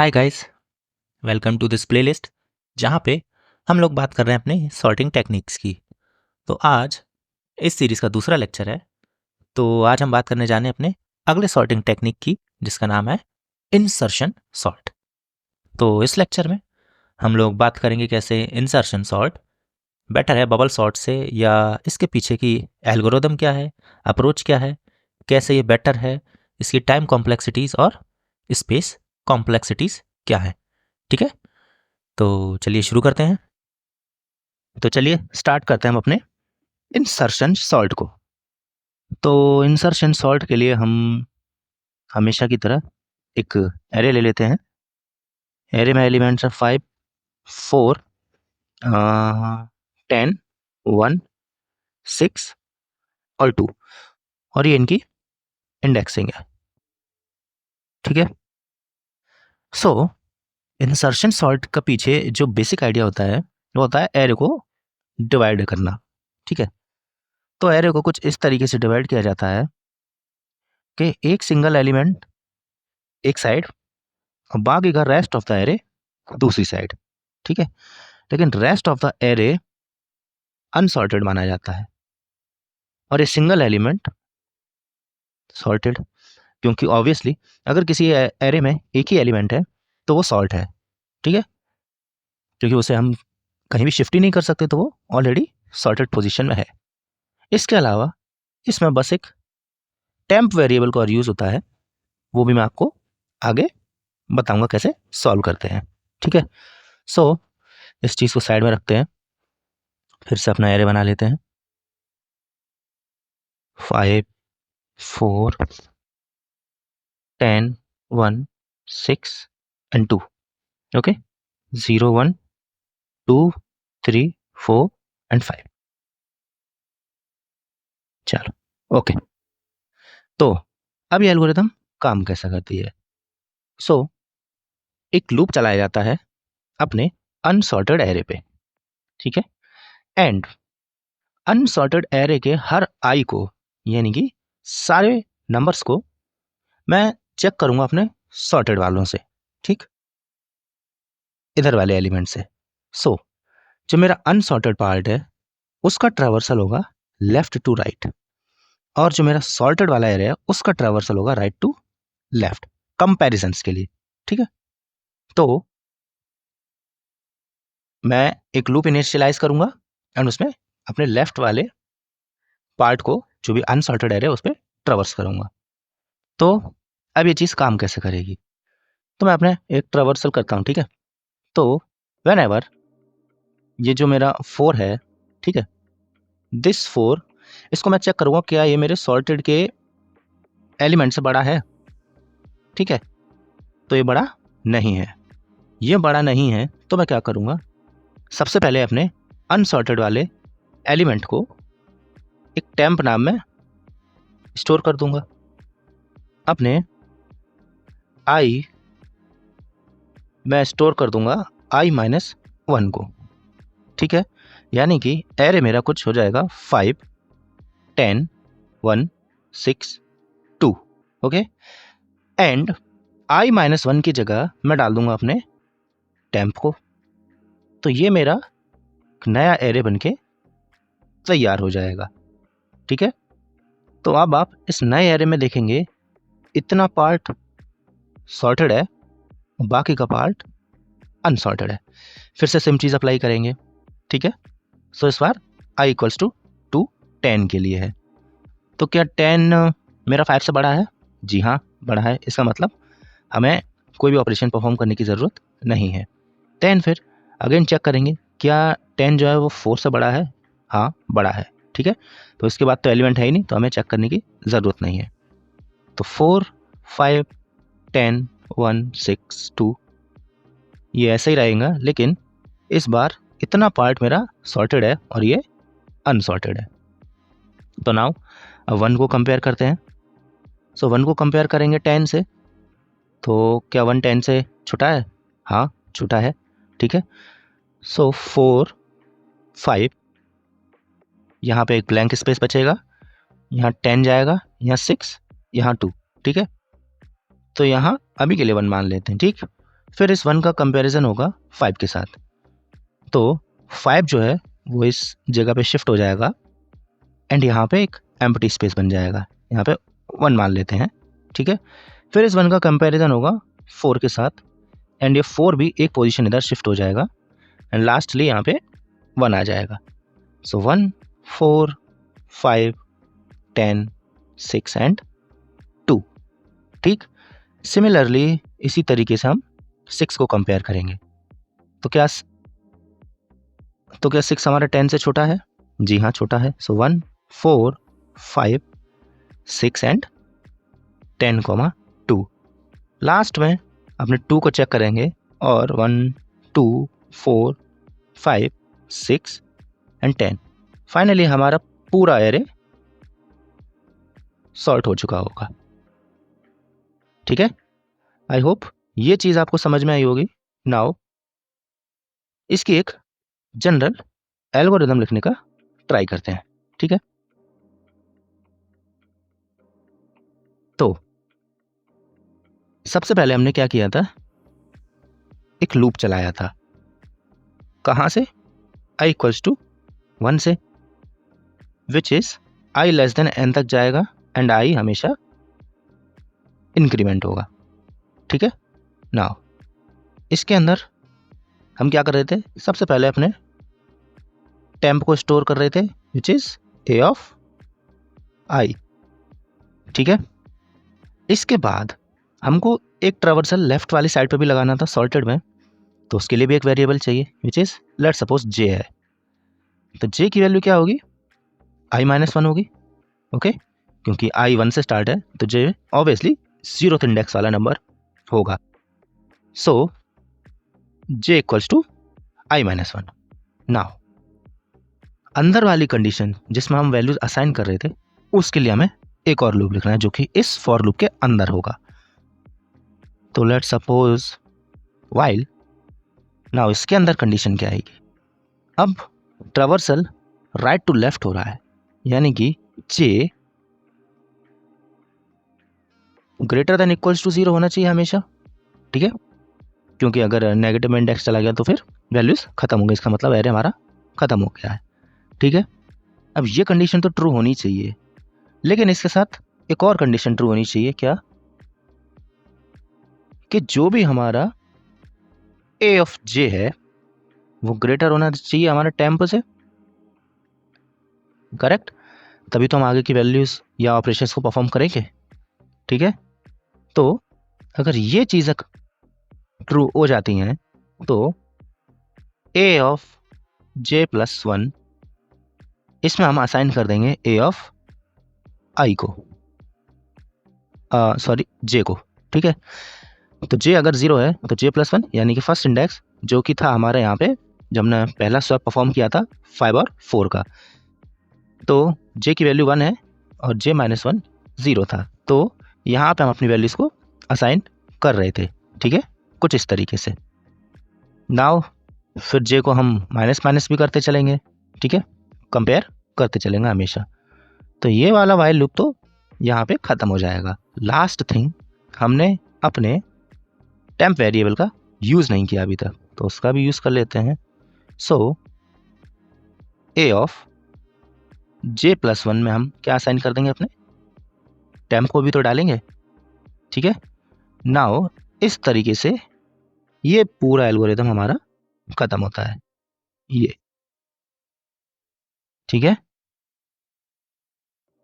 Hi guys, welcome to this playlist जहाँ पे हम लोग बात कर रहे हैं अपने सॉर्टिंग टेक्निक्स की। तो आज इस सीरीज़ का दूसरा लेक्चर है। तो आज हम बात करने जाने अपने अगले सॉर्टिंग टेक्निक की जिसका नाम है इंसर्शन सॉर्ट। तो इस लेक्चर में हम लोग बात करेंगे कैसे इंसर्शन सॉर्ट बेटर है बबल सॉर्ट से, या इसके पीछे की एल्गोरिदम क्या है, अप्रोच क्या है, कैसे ये बेटर है, इसकी टाइम कॉम्प्लेक्सिटीज़ और स्पेस कॉम्प्लेक्सिटीज़ क्या है। ठीक है, तो चलिए शुरू करते हैं। तो चलिए स्टार्ट करते हैं हम अपने इंसर्शन सॉल्ट को। तो इंसर्शन सॉल्ट के लिए हम हमेशा की तरह एक एरे ले लेते हैं। एरे में एलिमेंट्स है 5, 4, 10, 1, 6 और 2, और ये इनकी इंडेक्सिंग है। ठीक है, सो इंसर्शन सॉल्ट का पीछे जो बेसिक आइडिया होता है वो होता है एरे को डिवाइड करना। ठीक है, तो एरे को कुछ इस तरीके से डिवाइड किया जाता है कि एक सिंगल एलिमेंट एक साइड और बाकी का रेस्ट ऑफ द एरे दूसरी साइड। ठीक है, लेकिन rest of the array unsorted माना जाता है और ये सिंगल एलिमेंट सॉर्टेड, क्योंकि ऑब्वियसली अगर किसी एरे में एक ही एलिमेंट है तो वो सॉर्ट है। ठीक है, क्योंकि उसे हम कहीं भी शिफ्ट ही नहीं कर सकते, तो वो ऑलरेडी सॉर्टेड पोजीशन में है। इसके अलावा इसमें बस एक टेम्प वेरिएबल का यूज होता है, वो भी मैं आपको आगे बताऊंगा कैसे सॉल्व करते हैं। ठीक है, सो इस चीज़ को साइड में रखते हैं, फिर से अपना एरे बना लेते हैं। 5, 4, 10, 1, 6 and 2. Okay, 0, 1, 2, 3, 4 and 5। चलो ओके, तो अब ये एल्गोरिथम काम कैसा करती है। सो एक लूप चलाया जाता है अपने अनसॉर्टेड एरे पे। ठीक है, एंड अनसॉर्टेड एरे के हर आई को, यानी कि सारे नंबर्स को मैं चेक करूंगा अपने सॉर्टेड वालों से। ठीक, इधर वाले एलिमेंट से। सो जो मेरा अनसॉर्टेड पार्ट है उसका ट्रैवर्सल होगा लेफ्ट टू राइट, और जो मेरा सॉर्टेड वाला एरिया है उसका ट्रैवर्सल होगा राइट टू लेफ्ट, कंपैरिजंस के लिए। ठीक है, तो मैं एक लूप इनिशियलाइज करूंगा एंड उसमें अपने लेफ्ट वाले पार्ट को, जो भी अनसॉर्टेड एरिया है, उस पर ट्रैवर्स करूंगा। तो अब ये चीज़ काम कैसे करेगी, तो मैं अपने एक ट्रैवर्सल करता हूँ। ठीक है, तो वेन एवर ये जो मेरा 4 है, ठीक है, दिस 4, इसको मैं चेक करूंगा क्या ये मेरे सॉर्टेड के एलिमेंट से बड़ा है। ठीक है, तो ये बड़ा नहीं है। ये बड़ा नहीं है तो मैं क्या करूंगा, सबसे पहले अपने अनसॉर्टेड वाले एलिमेंट को एक टेम्प नाम में स्टोर कर दूंगा। अपने आई मैं स्टोर कर दूंगा i-1 को। ठीक है, यानी कि एरे मेरा कुछ हो जाएगा 5, 10, 1, 6, 2। ओके, एंड i-1 की जगह मैं डाल दूंगा अपने टेम्प को। तो ये मेरा नया एरे बनके तैयार हो जाएगा। ठीक है, तो अब आप इस नए एरे में देखेंगे इतना पार्ट सॉर्टेड है, बाकी का पार्ट अनसॉर्टेड है। फिर से सेम चीज़ अप्लाई करेंगे। ठीक है, सो इस बार i=2 10 के लिए है। तो क्या 10 मेरा 5 से बड़ा है? जी हाँ, बड़ा है। इसका मतलब हमें कोई भी ऑपरेशन परफॉर्म करने की ज़रूरत नहीं है। 10 फिर अगेन चेक करेंगे क्या 10 जो है वो 4 से बड़ा है? हाँ, बड़ा है। ठीक है, तो इसके बाद तो एलिमेंट है ही नहीं, तो हमें चेक करने की ज़रूरत नहीं है। तो 4, 5, 10, 1, 6, 2 ये ऐसे ही रहेगा, लेकिन इस बार इतना पार्ट मेरा सॉर्टेड है और ये अनसॉर्टेड है। तो नाउ 1 को कंपेयर करते हैं। सो 1 को कंपेयर करेंगे 10 से, तो क्या 1 10 से छोटा है? हाँ, छोटा है। ठीक है, सो 4, 5, यहाँ पे एक ब्लैंक स्पेस बचेगा, यहाँ 10 जाएगा, यहाँ 6, यहाँ 2। ठीक है, तो यहाँ अभी के लिए 1 मान लेते हैं। ठीक, फिर इस 1 का कंपैरिजन होगा 5 के साथ, तो 5 जो है वो इस जगह पे शिफ्ट हो जाएगा एंड यहाँ पे एक एम्प्टी स्पेस बन जाएगा, यहाँ पे 1 मान लेते हैं, ठीक है। फिर इस 1 का कंपैरिजन होगा 4 के साथ एंड ये 4 भी एक पोजीशन इधर शिफ्ट हो जाएगा एंड लास्टली यहाँ पे 1 आ जाएगा। सो 1, 4, 5, 10, 6 एंड 2, ठीक। सिमिलरली इसी तरीके से हम 6 को कंपेयर करेंगे। तो क्या 6 हमारा 10 से छोटा है? जी हाँ, छोटा है। सो 1, 4, 5, 6 एंड 10, 2। लास्ट में अपने 2 को चेक करेंगे और 1, 2, 4, 5, 6 एंड 10। फाइनली हमारा पूरा एरे सॉर्ट हो चुका होगा, ठीक है। आई होप ये चीज़ आपको समझ में आई होगी। नाउ इसकी एक जनरल एल्गोरिदम लिखने का ट्राई करते हैं, ठीक है। तो सबसे पहले हमने क्या किया था, एक लूप चलाया था। कहाँ से? i इक्वल्स टू 1 से, which is i less than n तक जाएगा एंड i हमेशा इंक्रीमेंट होगा, ठीक है। नाउ इसके अंदर हम क्या कर रहे थे, सबसे पहले अपने टेम्प को स्टोर कर रहे थे which is a of i, ठीक है। इसके बाद हमको एक ट्रावर्सल लेफ्ट वाली साइड पे भी लगाना था सॉर्टेड में, तो उसके लिए भी एक वेरिएबल चाहिए which is let suppose j है। तो j की वैल्यू क्या होगी? i-1 होगी, ओके। क्योंकि i 1 से स्टार्ट है तो j ऑब्वियसली 0th इंडेक्स वाला नंबर होगा। So j equals to i-1। Now अंदर वाली कंडीशन जिसमें हम वैल्यूज असाइन कर रहे थे, उसके लिए हमें एक और लूप लिखना है जो कि इस फॉर लूप के अंदर होगा। तो लेट सपोज व्हाइल, नाउ इसके अंदर कंडीशन क्या आएगी? अब ट्रावर्सल राइट टू लेफ्ट हो रहा है, यानी कि j greater than equals to 0 होना चाहिए हमेशा, ठीक है। क्योंकि अगर नेगेटिव इंडेक्स चला गया तो फिर वैल्यूज खत्म होंगे, इसका मतलब एरे हमारा खत्म हो गया है, ठीक है। अब ये कंडीशन तो ट्रू होनी चाहिए, लेकिन इसके साथ एक और कंडीशन ट्रू होनी चाहिए, क्या? कि जो भी हमारा a ऑफ j है वो ग्रेटर होना चाहिए हमारा टेम्प से, करेक्ट। तभी तो हम आगे की वैल्यूज या ऑपरेशंस को परफॉर्म करेंगे, ठीक है। तो अगर ये चीज़ें ट्रू हो जाती हैं तो a ऑफ j प्लस 1 इसमें हम असाइन कर देंगे a ऑफ i को, सॉरी j को, ठीक है। तो j अगर 0 है तो j प्लस 1 यानी कि फर्स्ट इंडेक्स जो कि था हमारे यहाँ पे जब हमने पहला स्वैप परफॉर्म किया था 5 और 4 का, तो j की वैल्यू 1 है और j माइनस 1 0 था। तो यहाँ पे हम अपनी वैल्यूज को असाइन कर रहे थे, ठीक है, कुछ इस तरीके से। नाउ फिर j को हम माइनस माइनस भी करते चलेंगे, ठीक है, कंपेयर करते चलेंगे हमेशा। तो ये वाला वाइल लूप तो यहाँ पे ख़त्म हो जाएगा। लास्ट थिंग, हमने अपने टेम्प वेरिएबल का यूज़ नहीं किया अभी तक, तो उसका भी यूज़ कर लेते हैं। सो a ऑफ j प्लस 1 में हम क्या असाइन कर देंगे, अपने टेम्प को भी तो डालेंगे, ठीक है। नाउ इस तरीके से ये पूरा एल्गोरिथम हमारा खत्म होता है, ये, ठीक है।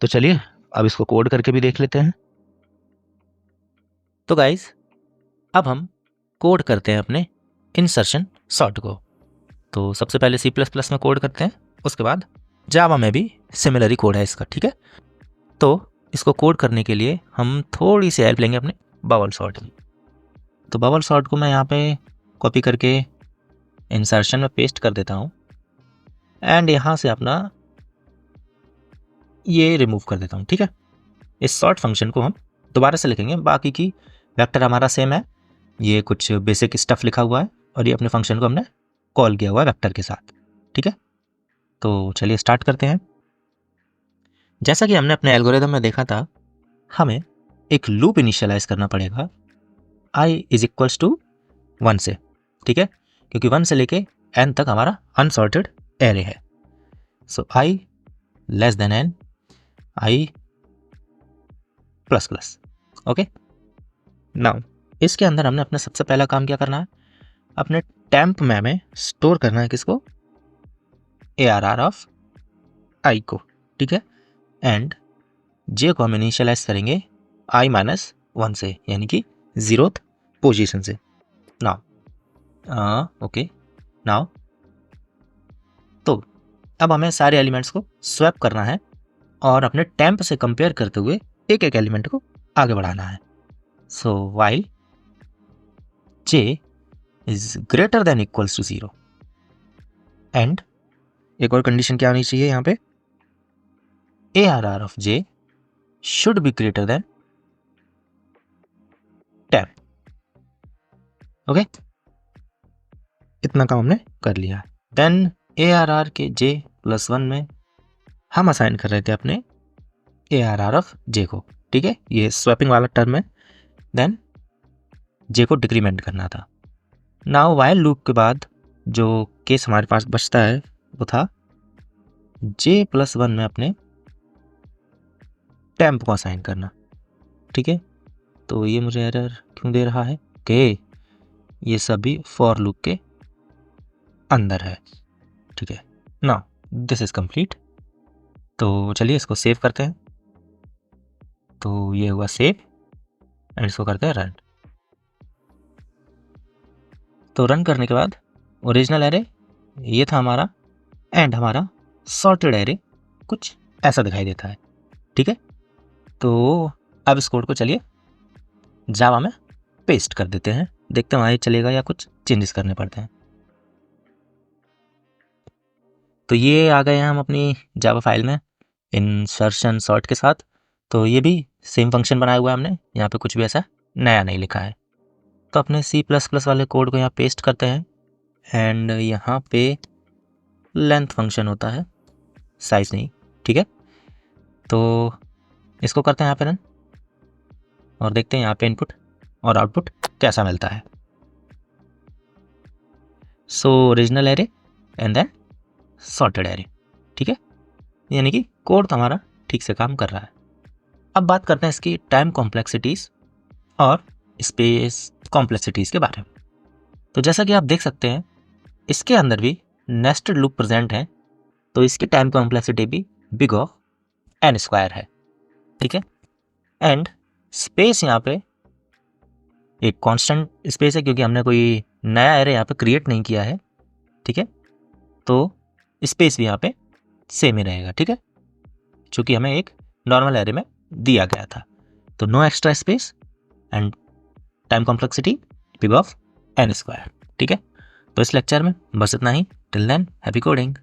तो चलिए अब इसको कोड करके भी देख लेते हैं। तो गाइस अब हम कोड करते हैं अपने इंसर्शन सॉर्ट को। तो सबसे पहले C++ में कोड करते हैं, उसके बाद जावा में भी सिमिलर ही कोड है इसका, ठीक है। तो इसको कोड करने के लिए हम थोड़ी सी हेल्प लेंगे अपने बबल सॉर्ट की। तो बबल सॉर्ट को मैं यहाँ पे कॉपी करके इंसर्शन में पेस्ट कर देता हूँ एंड यहाँ से अपना ये रिमूव कर देता हूँ, ठीक है। इस सॉर्ट फंक्शन को हम दोबारा से लिखेंगे, बाकी की वेक्टर हमारा सेम है, ये कुछ बेसिक स्टफ लिखा हुआ है और ये अपने फंक्शन को हमने कॉल किया हुआ है वेक्टर के साथ, ठीक है। तो चलिए स्टार्ट करते हैं। जैसा कि हमने अपने एल्गोरिथम में देखा था, हमें एक लूप इनिशियलाइज करना पड़ेगा i इज इक्वल्स टू 1 से, ठीक है, क्योंकि 1 से लेके n तक हमारा अनसॉर्टेड एरे है। सो i less than n, i plus plus. Okay, now इसके अंदर हमने अपना सबसे पहला काम क्या करना है, अपने टेम्प में स्टोर करना है किसको, ARR ऑफ i को, ठीक है, एंड j को हम इनिशियलाइज करेंगे i माइनस 1 से, यानी कि 0th पोजीशन से। नाउ ओके, नाउ तो अब हमें सारे एलिमेंट्स को स्वैप करना है और अपने टेम्प से कंपेयर करते हुए एक एक एलिमेंट को आगे बढ़ाना है। So while j is greater than equals to 0 and एक और कंडीशन क्या होनी चाहिए यहाँ पे, ARR of j should be greater than temp. Okay, इतना काम हमने कर लिया। देन ARR के j प्लस 1 में हम असाइन कर रहे थे अपने ARR ऑफ j को, ठीक है, ये स्वैपिंग वाला टर्म है। देन j को डिक्रीमेंट करना था। नाउ वाइल लूप के बाद जो केस हमारे पास बचता है वो था j प्लस 1 में अपने टेम्प को असाइन करना, ठीक है। तो ये मुझे एरर क्यों दे रहा है कि ये सभी फॉर लूप के अंदर है, ठीक है। Now this is complete. तो चलिए इसको सेव करते हैं। तो ये हुआ सेव एंड इसको करते हैं रन। तो रन करने के बाद ओरिजिनल एरे ये था हमारा एंड हमारा सॉर्टेड एरे कुछ ऐसा दिखाई देता है, ठीक है। तो अब इस कोड को चलिए जावा में पेस्ट कर देते हैं, देखते हैं वहाँ चलेगा या कुछ चेंजेस करने पड़ते हैं। तो ये आ गए हैं हम अपनी जावा फाइल में इंसर्शन सॉर्ट के साथ। तो ये भी सेम फंक्शन बनाया हुआ है हमने, यहाँ पे कुछ भी ऐसा नया नहीं लिखा है। तो अपने C++ वाले कोड को यहाँ पेस्ट करते हैं एंड यहाँ पे लेंथ फंक्शन होता है, साइज नहीं, ठीक है। तो इसको करते हैं यहाँ पे रन और देखते हैं यहाँ पे इनपुट और आउटपुट कैसा मिलता है। So original array and then sorted array, ठीक है, यानी कि कोड तो हमारा ठीक से काम कर रहा है। अब बात करते हैं इसकी टाइम कॉम्प्लेक्सिटीज़ और स्पेस कॉम्प्लेक्सिटीज़ के बारे में। तो जैसा कि आप देख सकते हैं इसके अंदर भी नेस्टेड लूप प्रेजेंट है, तो इसकी टाइम कॉम्प्लेक्सिटी भी बिग ऑफ n² है, ठीक है। एंड स्पेस यहाँ पे एक कांस्टेंट स्पेस है क्योंकि हमने कोई नया एरे यहाँ पे क्रिएट नहीं किया है, ठीक है। तो स्पेस भी यहाँ पे सेम ही रहेगा, ठीक है, चूँकि हमें एक नॉर्मल एरे में दिया गया था। तो no extra space and time complexity big of n², ठीक है। तो इस लेक्चर में बस इतना ही। Till then happy coding.